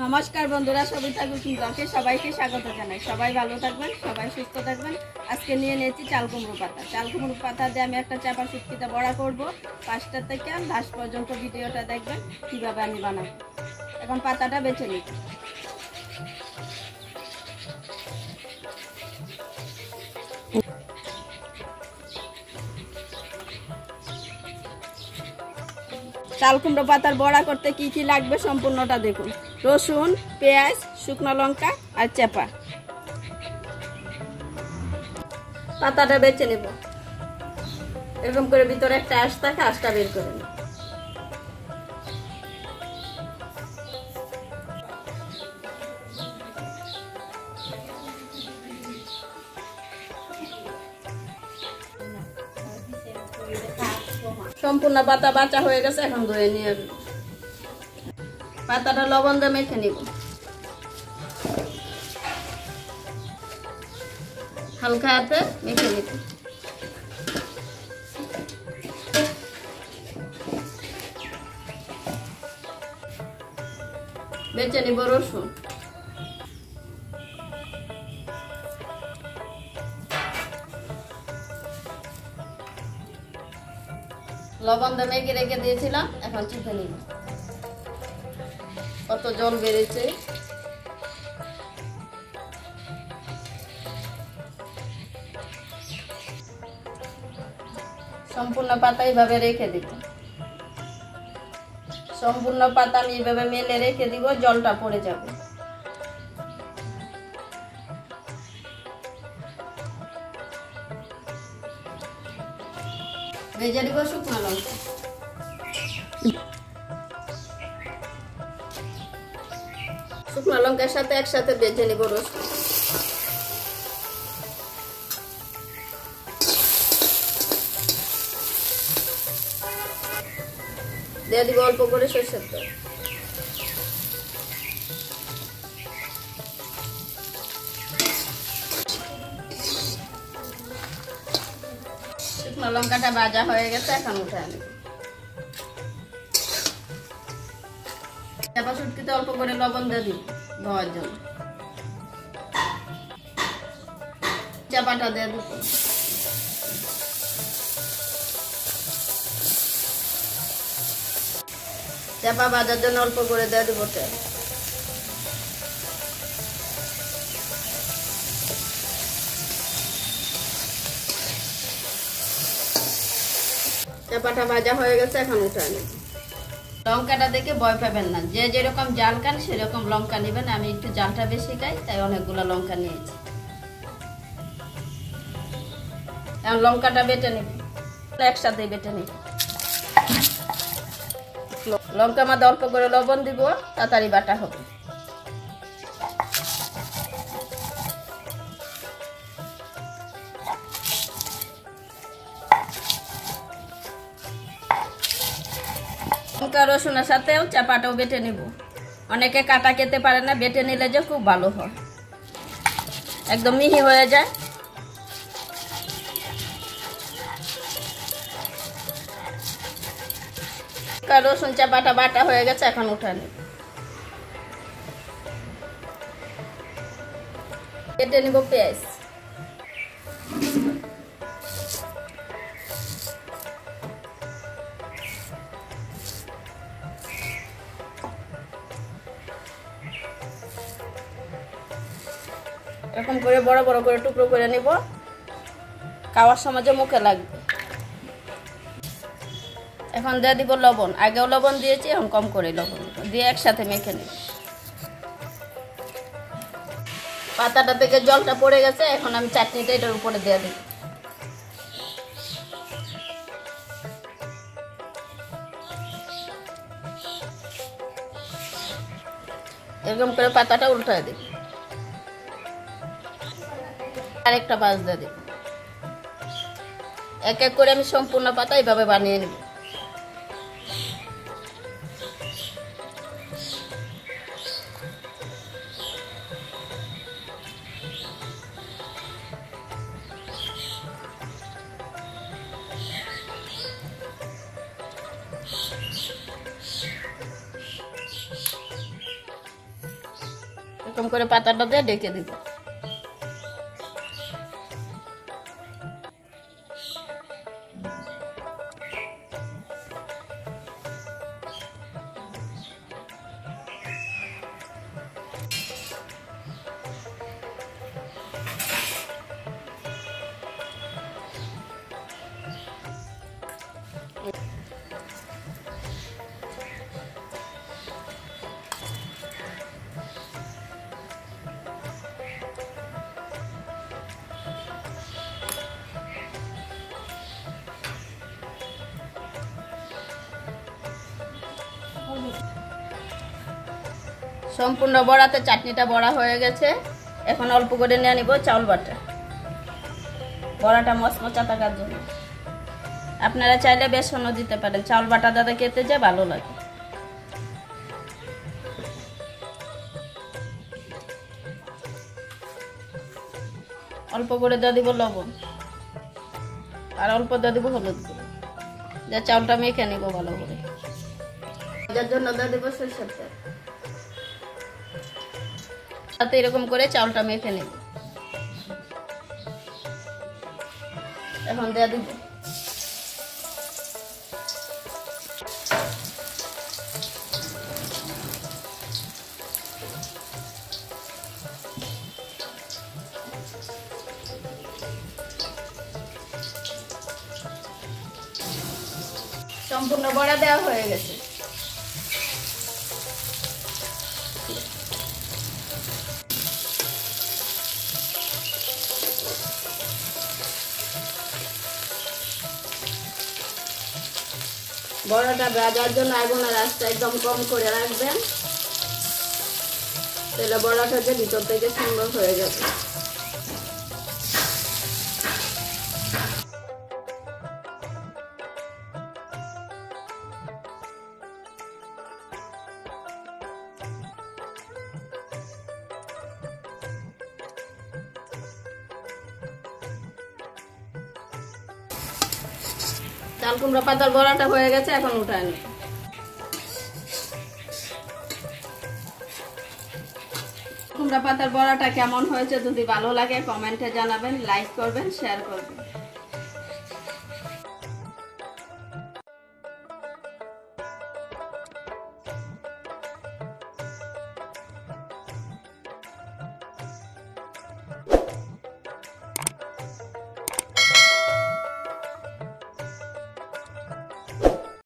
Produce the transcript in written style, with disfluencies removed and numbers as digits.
নমস্কার বন্ধুরা, সবিতা কুকিং ব্লগে সবাইকে স্বাগত জানাই। সবাই ভালো থাকবেন, সবাই সুস্থ থাকবেন। আজকে নিয়ে নিয়েছি চাল কুমড়ো পাতা। চাল কুমড়ো পাতা দিয়ে আমি একটা চাপা শুটকিতে বড়া করব। 5টা থেকে লাস্ট পর্যন্ত ভিডিওটা দেখবেন কীভাবে আমি বানাবো। এখন পাতাটা বেছে নিই। চাল কুমড়ো পাতার বড়া করতে কি কি লাগবে সম্পূর্ণটা দেখুন। রসুন, পেঁয়াজ, শুকনো লঙ্কা আর চেপা। পাতাটা বেছে নেব। এরকম করে ভিতরে একটা আঁশ থাকে, আঁশটা বের করে নেব। সম্পূর্ণ পাতা বাঁচা হয়ে গেছে, এখন ধুয়ে নিয়ে পাতাটা লবণ দিয়ে মেখে নিব। হালকা হাতে মেখে নিব। বেছে নিব রসুন। লবণ দিয়ে মেখে রেখে দিয়েছিলাম, এখন চিপে নিব। কত জল বেড়েছে। সম্পূর্ণ পাতা এইভাবে রেখে দিব। সম্পূর্ণ পাতা আমি এইভাবে মেলে রেখে দিব, জলটা পড়ে যাবে। ভেজে দিব শুকনো লঙ্কা। শুকনো লঙ্কার সাথে একসাথে ভেজে নিব রসুন। দিয়ে দিব অল্প করে সরষের তেল। শুকনো লঙ্কাটা ভাজা হয়ে গেছে, এখন উঠে আনি। চাপা শুটকিতে অল্প করে লবণ দিয়ে দিব ধোয়ার জন্য। চাপাটা দিয়ে দিব। চাপা ভাজার জন্য অল্প করে দিয়ে দিব তেল। চাপাটা ভাজা হয়ে গেছে, এখন উঠে আনি। লঙ্কাটা দেখে ভয় পাবেন না, যে যেরকম জাল খান সেরকম লঙ্কা নেবেন। আমি একটু জালটা বেশি খাই, তাই অনেকগুলো লঙ্কা নিয়েছি। এখন লঙ্কাটা বেটে নিব, একসাথে বেটে নিব। লঙ্কা মধ্যে অল্প করে লবণ দিব, তাড়াতাড়ি বাটা হবে। লঙ্কা রসুনের সাথেও চাপাটাও বেটে নিব। অনেকে কাটা খেতে পারে না, বেটে নিলে যে খুব ভালো হয়, একদম মিহি হয়ে যায়। রসুন চাপাটা বাটা হয়ে গেছে, এখন উঠে নিব। কেটে নিব পেঁয়াজ। এরকম করে বড় বড় করে টুকরো করে নিব, খাওয়ার সময় যে মুখে লাগবে। এখন দিয়ে দিব লবণ। আগেও লবণ দিয়েছি, এখন কম করে লবণ দিয়ে একসাথে মেখে নিব। পাতাটা থেকে জলটা পড়ে গেছে, এখন আমি চাটনিটা এটার উপরে দিয়ে দিব। এরকম করে পাতাটা উল্টায় দিব। আরেকটা পাশ দিয়ে দিব। এক এক করে আমি সম্পূর্ণ পাতা এইভাবে বানিয়ে নেব। এরকম করে পাতাটা দিয়ে ডেকে দিব। সম্পূর্ণ বড়াতে চাটনিটা বড়া হয়ে গেছে। এখন অল্প করে নিয়ে নিব চাউল বাটা, বড়াটা মচমচা থাকার জন্য। আপনারা চাইলে বেসনও দিতে পারেন, চাউল বাটা দাদা খেতে যে ভালো লাগে। অল্প করে দিয়ে দিব লবণ, আর অল্প দিয়ে দিব হলুদ গুঁড়ো, যে চাউলটা মেখে নিব ভালো করে। যার জন্য দিয়ে দিব সরষের তেল, তাতে এরকম করে চাউলটা মেখে নিব। এখন দিয়ে দিব সম্পূর্ণ বড়া দেওয়া হয়ে গেছে। বড়াটা ভাজার জন্য আগুনের আঁচটা একদম কম করে রাখবেন, তাহলে বড়াটা যে ভিতর থেকে সুন্দর হয়ে যাবে। চাল কুমড়া পাতার বড়াটা হয়ে গেছে, এখন উঠায় নিই। কুমড়া পাতার বড়াটা কেমন হয়েছে যদি ভালো লাগে কমেন্টে জানাবেন, লাইক করবেন, শেয়ার করবেন।